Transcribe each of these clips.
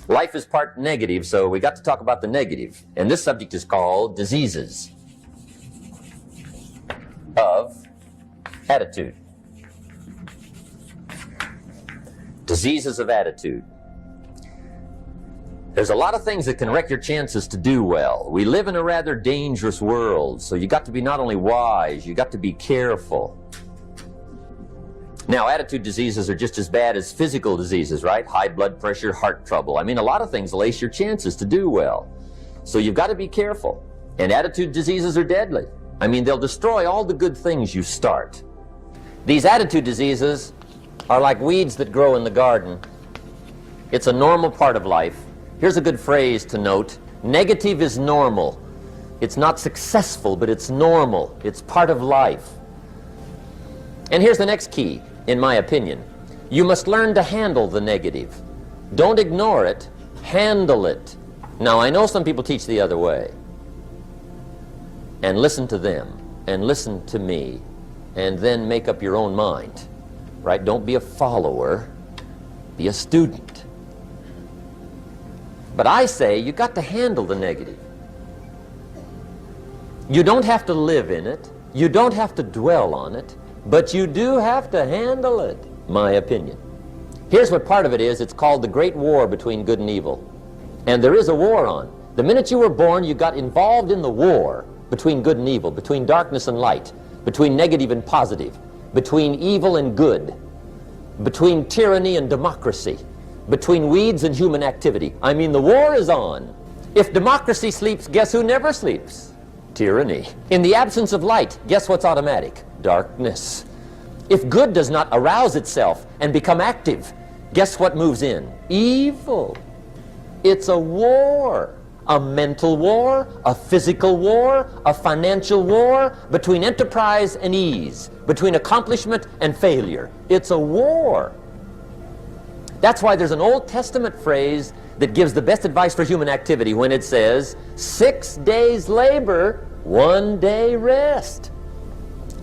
Life is part negative, so we got to talk about the negative. And this subject is called diseases of attitude. Diseases of attitude. There's a lot of things that can wreck your chances to do well. We live in a rather dangerous world, so you got to be not only wise, you got to be careful. Now, attitude diseases are just as bad as physical diseases, right? High blood pressure, heart trouble. I mean, a lot of things lace your chances to do well. So you've got to be careful. And attitude diseases are deadly. I mean, they'll destroy all the good things you start. These attitude diseases are like weeds that grow in the garden. It's a normal part of life. Here's a good phrase to note. Negative is normal. It's not successful, but it's normal. It's part of life. And here's the next key, in my opinion. You must learn to handle the negative. Don't ignore it, handle it. Now, I know some people teach the other way. And listen to them, and listen to me, and then make up your own mind. Right? Don't be a follower, be a student. But I say you got to handle the negative. You don't have to live in it, you don't have to dwell on it, but you do have to handle it, my opinion. Here's what part of it is. It's called the great war between good and evil. And there is a war on. The minute you were born, you got involved in the war between good and evil, between darkness and light, between negative and positive, between evil and good, between tyranny and democracy, between weeds and human activity. I mean, the war is on. If democracy sleeps, guess who never sleeps? Tyranny. In the absence of light, guess what's automatic? Darkness. If good does not arouse itself and become active, guess what moves in? Evil. It's a war. A mental war, a physical war, a financial war, between enterprise and ease, between accomplishment and failure. It's a war. That's why there's an Old Testament phrase that gives the best advice for human activity when it says, 6 days labor, 1 day rest.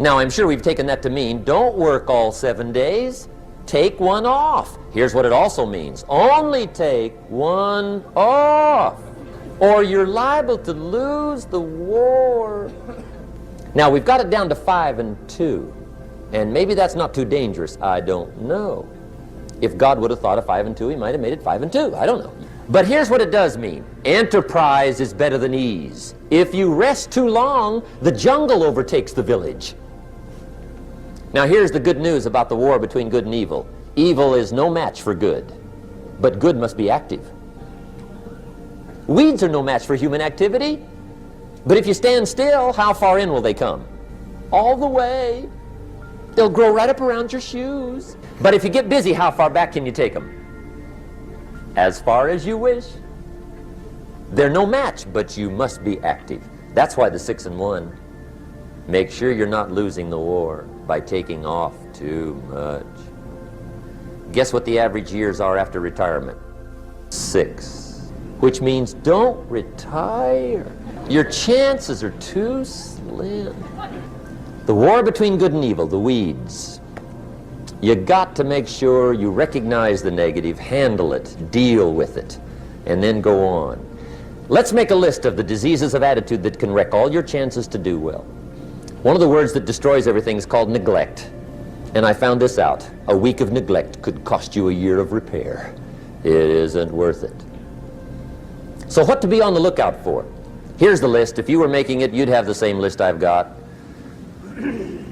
Now, I'm sure we've taken that to mean, don't work all 7 days, take one off. Here's what it also means, only take one off, or you're liable to lose the war. Now, we've got it down to 5 and 2, and maybe that's not too dangerous, I don't know. If God would have thought of 5 and 2, he might have made it 5 and 2, I don't know. But here's what it does mean. Enterprise is better than ease. If you rest too long, the jungle overtakes the village. Now, here's the good news about the war between good and evil. Evil is no match for good, but good must be active. Weeds are no match for human activity, but if you stand still, how far in will they come? All the way. They'll grow right up around your shoes. But if you get busy, how far back can you take them? As far as you wish. They're no match, but you must be active. That's why the 6 and 1. Make sure you're not losing the war by taking off too much. Guess what the average years are after retirement? 6. Which means don't retire. Your chances are too slim. The war between good and evil, the weeds. You got to make sure you recognize the negative, handle it, deal with it, and then go on. Let's make a list of the diseases of attitude that can wreck all your chances to do well. One of the words that destroys everything is called neglect. And I found this out. A week of neglect could cost you a year of repair. It isn't worth it. So what to be on the lookout for? Here's the list. If you were making it, you'd have the same list I've got.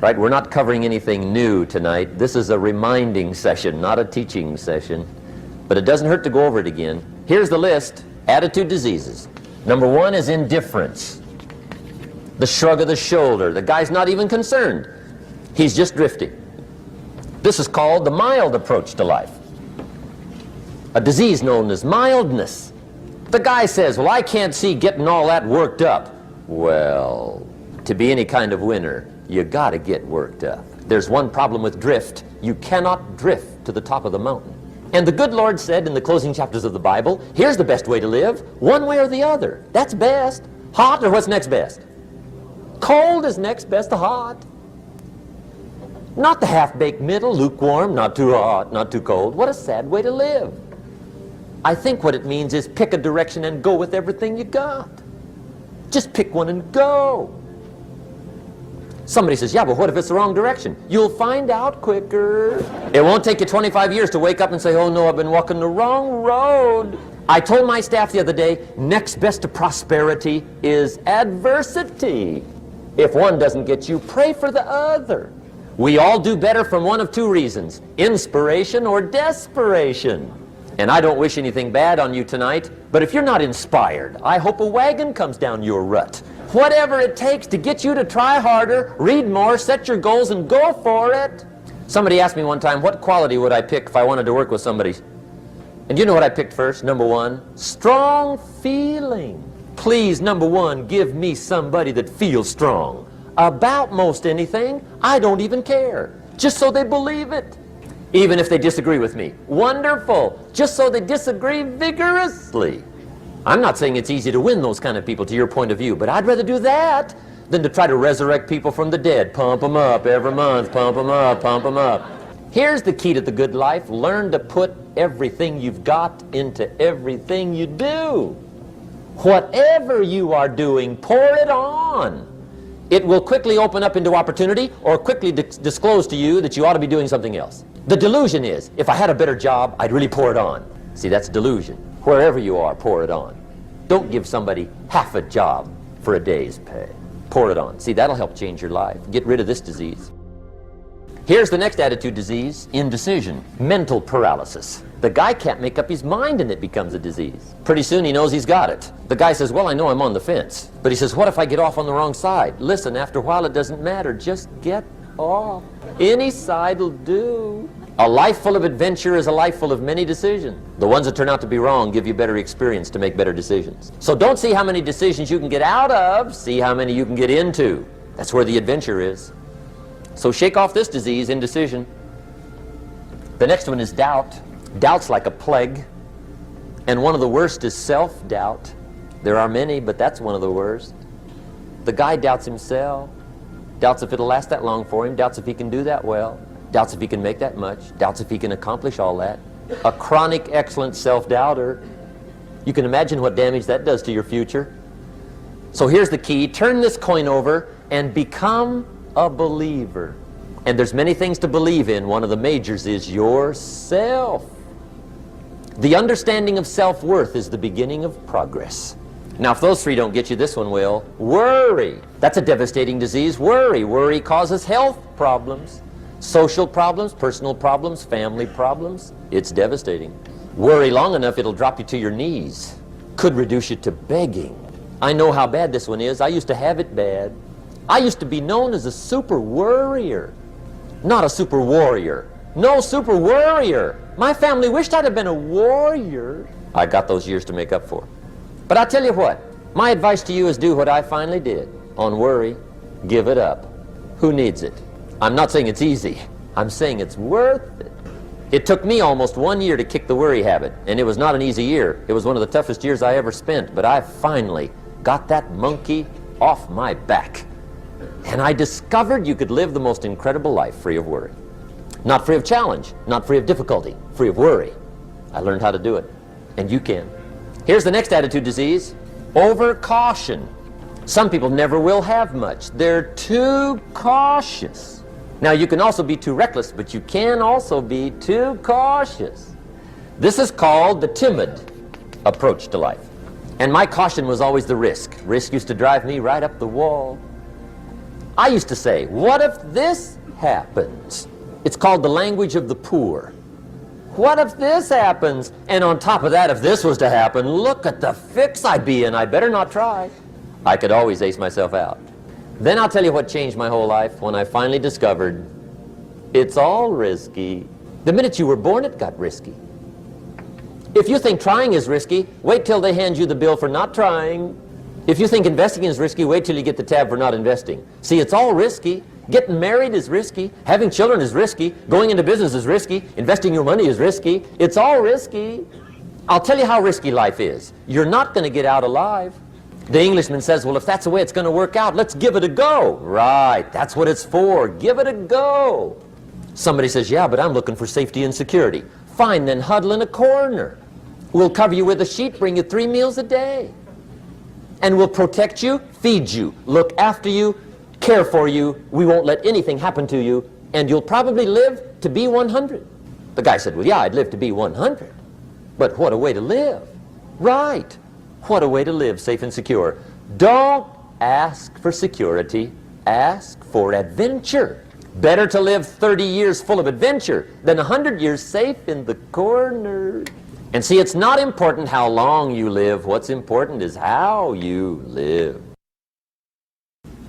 Right? We're not covering anything new tonight. This is a reminding session, not a teaching session. But it doesn't hurt to go over it again. Here's the list. Attitude diseases. Number 1 is indifference. The shrug of the shoulder. The guy's not even concerned. He's just drifting. This is called the mild approach to life. A disease known as mildness. The guy says, well, I can't see getting all that worked up. Well, to be any kind of winner, you got to get worked up. There's one problem with drift. You cannot drift to the top of the mountain. And the good Lord said in the closing chapters of the Bible, here's the best way to live, one way or the other. That's best. Hot or what's next best? Cold is next best to hot. Not the half-baked middle, lukewarm, not too hot, not too cold. What a sad way to live. I think what it means is pick a direction and go with everything you got. Just pick one and go. Somebody says, yeah, but what if it's the wrong direction? You'll find out quicker. It won't take you 25 years to wake up and say, oh no, I've been walking the wrong road. I told my staff the other day, next best to prosperity is adversity. If one doesn't get you, pray for the other. We all do better from one of two reasons, inspiration or desperation. And I don't wish anything bad on you tonight, but if you're not inspired, I hope a wagon comes down your rut. Whatever it takes to get you to try harder, read more, set your goals, and go for it. Somebody asked me one time, what quality would I pick if I wanted to work with somebody? And you know what I picked first? Number one, strong feeling. Please, number one, give me somebody that feels strong. About most anything, I don't even care. Just so they believe it. Even if they disagree with me. Wonderful. Just so they disagree vigorously. I'm not saying it's easy to win those kind of people to your point of view, but I'd rather do that than to try to resurrect people from the dead. Pump them up every month, pump them up, pump them up. Here's the key to the good life. Learn to put everything you've got into everything you do. Whatever you are doing, pour it on. It will quickly open up into opportunity or quickly disclose to you that you ought to be doing something else. The delusion is, if I had a better job, I'd really pour it on. See, that's delusion. Wherever you are, pour it on. Don't give somebody half a job for a day's pay. Pour it on. See, that'll help change your life. Get rid of this disease. Here's the next attitude disease, indecision, mental paralysis. The guy can't make up his mind and it becomes a disease. Pretty soon he knows he's got it. The guy says, well, I know I'm on the fence. But he says, what if I get off on the wrong side? Listen, after a while it doesn't matter. Just get off. Any side will do. A life full of adventure is a life full of many decisions. The ones that turn out to be wrong give you better experience to make better decisions. So don't see how many decisions you can get out of, see how many you can get into. That's where the adventure is. So shake off this disease, indecision. The next one is doubt. Doubt's like a plague. And one of the worst is self-doubt. There are many, but that's one of the worst. The guy doubts himself. Doubts if it'll last that long for him. Doubts if he can do that well. Doubts if he can make that much. Doubts if he can accomplish all that. A chronic, excellent self-doubter. You can imagine what damage that does to your future. So here's the key. Turn this coin over and become a believer. And there's many things to believe in. One of the majors is yourself. The understanding of self-worth is the beginning of progress. Now, if those three don't get you, this one will. Worry. That's a devastating disease. Worry. Worry causes health problems. Social problems, personal problems, family problems. It's devastating. Worry long enough, it'll drop you to your knees. Could reduce you to begging. I know how bad this one is. I used to have it bad. I used to be known as a super worrier. Not a super warrior. No, super worrier. My family wished I'd have been a warrior. I got those years to make up for. But I tell you what, my advice to you is do what I finally did. On worry, give it up. Who needs it? I'm not saying it's easy. I'm saying it's worth it. It took me almost 1 year to kick the worry habit, and it was not an easy year. It was one of the toughest years I ever spent, but I finally got that monkey off my back. And I discovered you could live the most incredible life free of worry. Not free of challenge, not free of difficulty, free of worry. I learned how to do it, and you can. Here's the next attitude disease, overcaution. Some people never will have much. They're too cautious. Now, you can also be too reckless, but you can also be too cautious. This is called the timid approach to life. And my caution was always the risk. Risk used to drive me right up the wall. I used to say, what if this happens? It's called the language of the poor. What if this happens? And on top of that, if this was to happen, look at the fix I'd be in. I better not try. I could always ace myself out. Then I'll tell you what changed my whole life when I finally discovered it's all risky. The minute you were born, it got risky. If you think trying is risky, wait till they hand you the bill for not trying. If you think investing is risky, wait till you get the tab for not investing. See, it's all risky. Getting married is risky. Having children is risky. Going into business is risky. Investing your money is risky. It's all risky. I'll tell you how risky life is. You're not going to get out alive. The Englishman says, well, if that's the way it's going to work out, let's give it a go. Right, that's what it's for. Give it a go. Somebody says, yeah, but I'm looking for safety and security. Fine, then huddle in a corner. We'll cover you with a sheet, bring you 3 meals a day. And we'll protect you, feed you, look after you, care for you. We won't let anything happen to you, and you'll probably live to be 100. The guy said, well, yeah, I'd live to be 100. But what a way to live. Right. What a way to live, safe and secure. Don't ask for security. Ask for adventure. Better to live 30 years full of adventure than 100 years safe in the corner. And see, it's not important how long you live. What's important is how you live.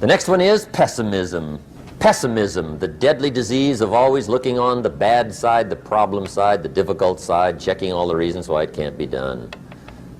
The next one is pessimism. Pessimism, the deadly disease of always looking on the bad side, the problem side, the difficult side, checking all the reasons why it can't be done.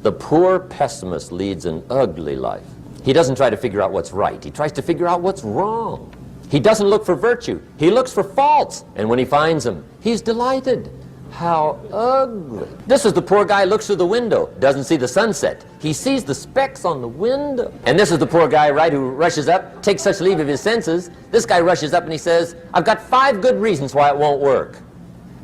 The poor pessimist leads an ugly life. He doesn't try to figure out what's right. He tries to figure out what's wrong. He doesn't look for virtue. He looks for faults. And when he finds them, he's delighted. How ugly. This is the poor guy who looks through the window, doesn't see the sunset. He sees the specks on the window. And this is the poor guy, right, who rushes up, takes such leave of his senses. This guy rushes up and he says, I've got 5 good reasons why it won't work.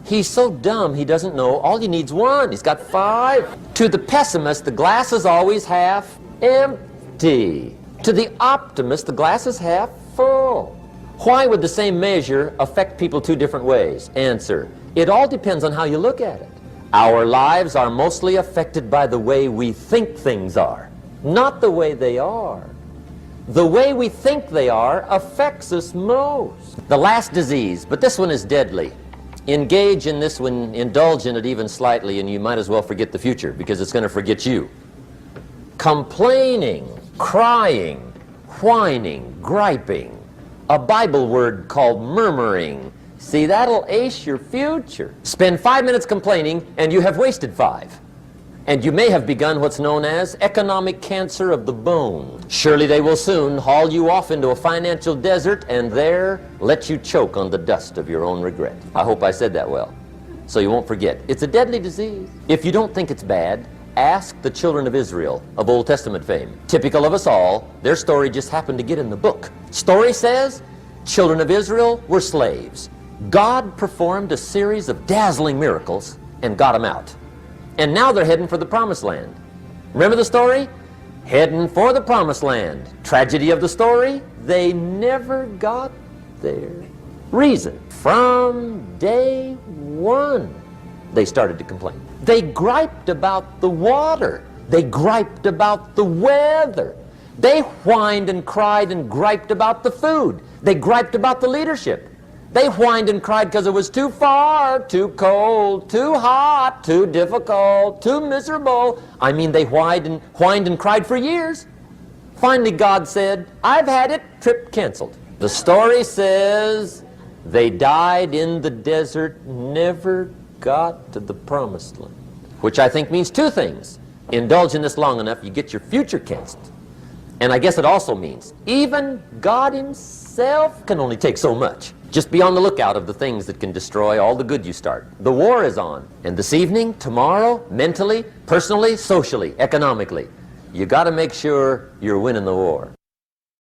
He's so dumb he doesn't know all he needs 1. He's got 5. To the pessimist, the glass is always half empty. To the optimist, the glass is half full. Why would the same measure affect people 2 different ways? Answer, it all depends on how you look at it. Our lives are mostly affected by the way we think things are, not the way they are. The way we think they are affects us most. The last disease, but this one is deadly. Engage in this one, indulge in it even slightly, and you might as well forget the future because it's going to forget you. Complaining, crying, whining, griping. A Bible word called murmuring. See, that'll ace your future. Spend 5 minutes complaining and you have wasted 5. And you may have begun what's known as economic cancer of the bone. Surely they will soon haul you off into a financial desert and there let you choke on the dust of your own regret. I hope I said that well, so you won't forget. It's a deadly disease. If you don't think it's bad, ask the children of Israel of Old Testament fame. Typical of us all, their story just happened to get in the book. Story says, children of Israel were slaves. God performed a series of dazzling miracles and got them out. And now they're heading for the promised land. Remember the story? Heading for the promised land. Tragedy of the story, they never got there. Reason, from day 1, they started to complain. They griped about the water. They griped about the weather. They whined and cried and griped about the food. They griped about the leadership. They whined and cried because it was too far, too cold, too hot, too difficult, too miserable. I mean, they whined and cried for years. Finally, God said, I've had it, trip canceled. The story says they died in the desert, never got to the promised land. Which I think means 2 things. Indulge in this long enough, you get your future canceled. And I guess it also means even God himself can only take so much. Just be on the lookout of the things that can destroy all the good you start. The war is on. And this evening, tomorrow, mentally, personally, socially, economically, you got to make sure you're winning the war.